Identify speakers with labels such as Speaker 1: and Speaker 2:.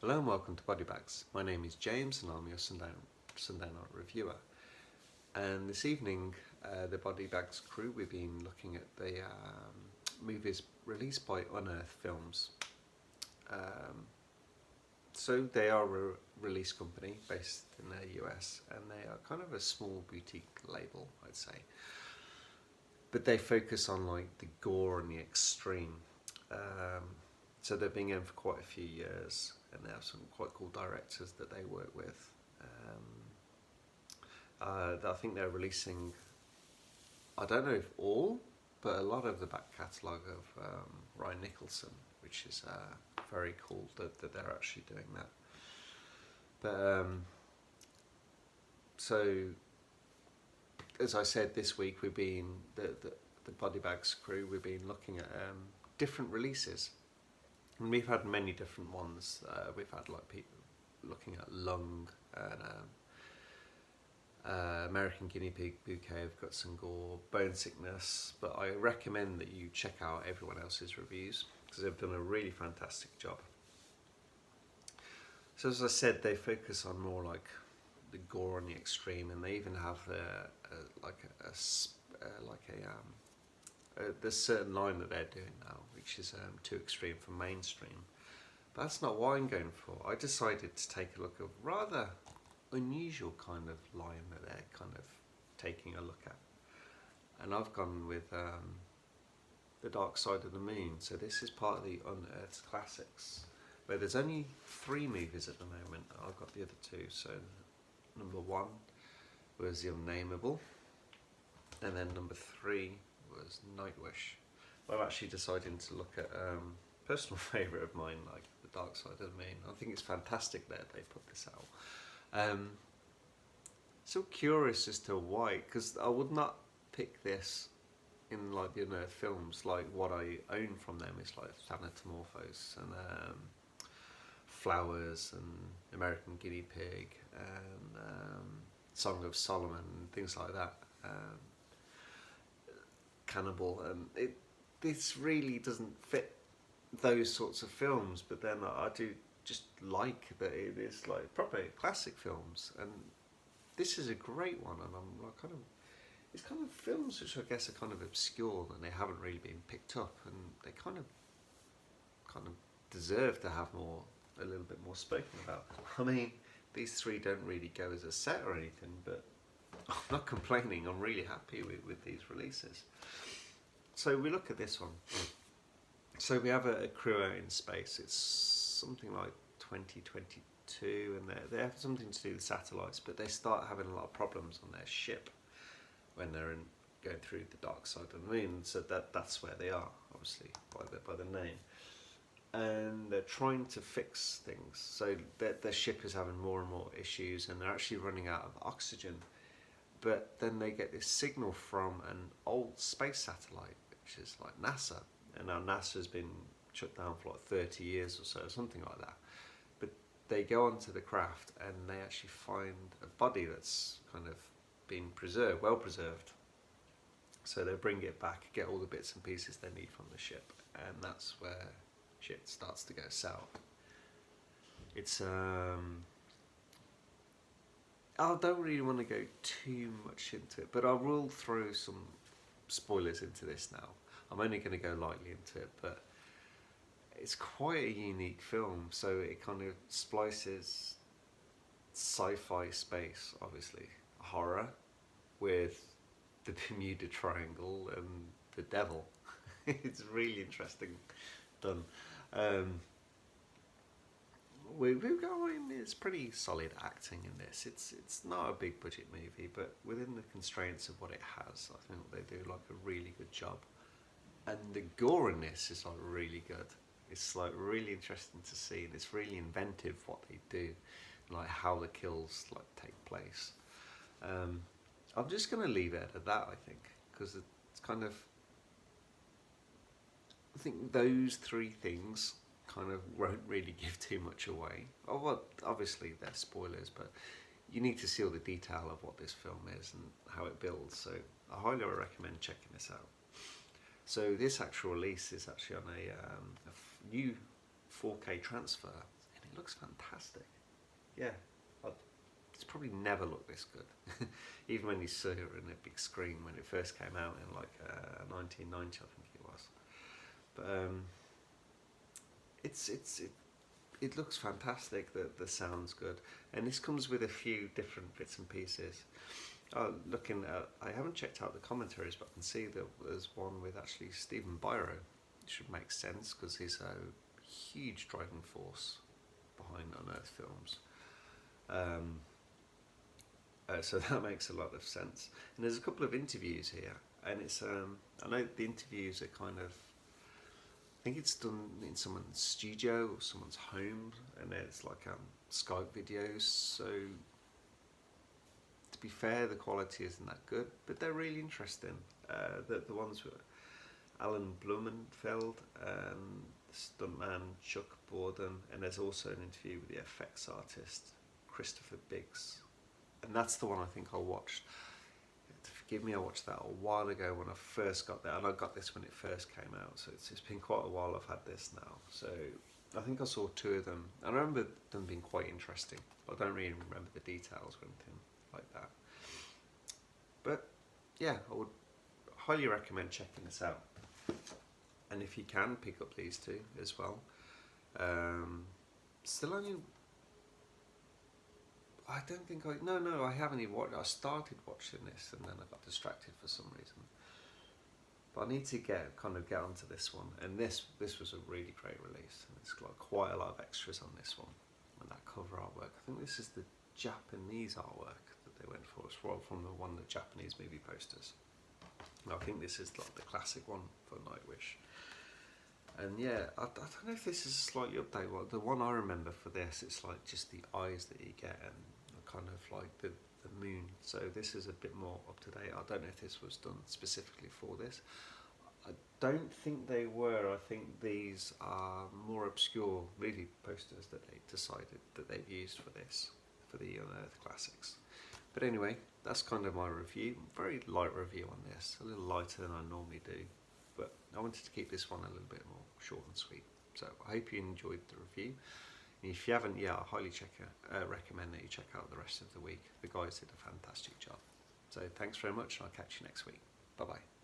Speaker 1: Hello and welcome to Body Bags. My name is James and I'm your Sunday Art reviewer. And this evening, the Body Bags crew, we've been looking at the movies released by Unearthed films. So they are a release company based in the US and they are kind of a small boutique label, I'd say. But they focus on like the gore and the extreme. So they've been in for quite a few years and they have some quite cool directors that they work with. I think they're releasing, I don't know if all, but a lot of the back catalogue of Ryan Nicholson, which is very cool that they're actually doing that. But so, as I said, this week we've been, the Body Bags crew, we've been looking at different releases. And we've had many different ones. We've had like people looking at Lung and American Guinea Pig Bouquet. We've got some gore, Bone Sickness. But I recommend that you check out everyone else's reviews because they've done a really fantastic job. So as I said, they focus on more like the gore and the extreme, and they even have there's a certain line that they're doing now, which is too extreme for mainstream. But that's not what I'm going for. I decided to take a look at a rather unusual kind of line that they're kind of taking a look at. And I've gone with The Dark Side of the Moon. So this is part of the Unearthed Classics, where there's only 3 movies at the moment. I've got the other 2. So number 1 was The Unnameable, and then number 3 was Nightwish. I'm actually deciding to look at personal favourite of mine, like The Dark Side of the Moon. I think it's fantastic that they put this out. So curious as to why, because I would not pick this in like the Unearthed films. Like what I own from them is like Thanatomorphos and Flowers and American Guinea Pig and Song of Solomon and things like that. Cannibal, and this really doesn't fit those sorts of films, but then I do just like that it is like proper classic films, and this is a great one. And I'm like it's kind of films which I guess are kind of obscure and they haven't really been picked up, and they kind of deserve to have a little bit more spoken about. I mean, these 3 don't really go as a set or anything, but I'm not complaining. I'm really happy with these releases. So we look at this one. So we have a crew out in space. It's something like 2022, and they have something to do with satellites, but they start having a lot of problems on their ship when they're going through the dark side of the moon. So that's where they are, obviously, by the name. And they're trying to fix things. So their ship is having more and more issues, and they're actually running out of oxygen. But then they get this signal from an old space satellite, which is like NASA. And now NASA's been shut down for like 30 years or so, something like that. But they go onto the craft and they actually find a body that's kind of been preserved, well preserved. So they bring it back, get all the bits and pieces they need from the ship, and that's where shit starts to go south. It's I don't really want to go too much into it, but I will throw some spoilers into this now. I'm only going to go lightly into it, but it's quite a unique film. So it kind of splices sci-fi space, obviously, horror, with the Bermuda Triangle and the devil. It's really interesting done. We've got, I mean, it's pretty solid acting in this. It's not a big budget movie, but within the constraints of what it has, I think they do like a really good job. And the gore in this is like really good. It's like really interesting to see, and it's really inventive what they do, like how the kills like take place. I'm just gonna leave it at that, I think, because it's kind of, I think those 3 things kind of won't really give too much away. Oh, well, obviously they're spoilers, but you need to see all the detail of what this film is and how it builds. So I highly recommend checking this out. So this actual release is actually on a new 4K transfer, and it looks fantastic. Yeah, it's probably never looked this good. Even when you saw it in a big screen when it first came out in like 1990, I think it was. But it looks fantastic. The sound's good, and this comes with a few different bits and pieces. Looking at, I haven't checked out the commentaries, but I can see that there's one with actually Stephen Biro. It should make sense because he's a huge driving force behind Unearthed films. So that makes a lot of sense. And there's a couple of interviews here, and it's I know the interviews are kind of, I think it's done in someone's studio or someone's home, and it's like Skype videos. So to be fair, the quality isn't that good, but they're really interesting. The ones with Alan Blumenfeld and stuntman Chuck Borden, and there's also an interview with the effects artist Christopher Biggs, and that's the one I think I watched. Forgive me, I watched that a while ago when I first got there, and I got this when it first came out, so it's been quite a while I've had this now. So I think I saw two of them, and I remember them being quite interesting. I don't really remember the details or anything like that. But yeah, I would highly recommend checking this out. And if you can, pick up these two as well. Still only, I don't think I haven't even watched. I started watching this and then I got distracted for some reason. But I need to get onto this one. And this was a really great release. And it's got quite a lot of extras on this one. And that cover artwork, I think this is the Japanese artwork that they went for. It's from the one of the Japanese movie posters. And I think this is like the classic one for Nightwish. And yeah, I don't know if this is a slightly updated one. The one I remember for this, it's like just the eyes that you get and kind of like the moon. So this is a bit more up to date. I don't know if this was done specifically for this. I don't think they were. I think these are more obscure, really, posters that they decided that they've used for this, for the Unearthed classics. But anyway, that's kind of my review. Very light review on this, a little lighter than I normally do. But I wanted to keep this one a little bit more short and sweet. So I hope you enjoyed the review. And if you haven't, I highly recommend that you check out the rest of the week. The guys did a fantastic job. So thanks very much, and I'll catch you next week. Bye bye.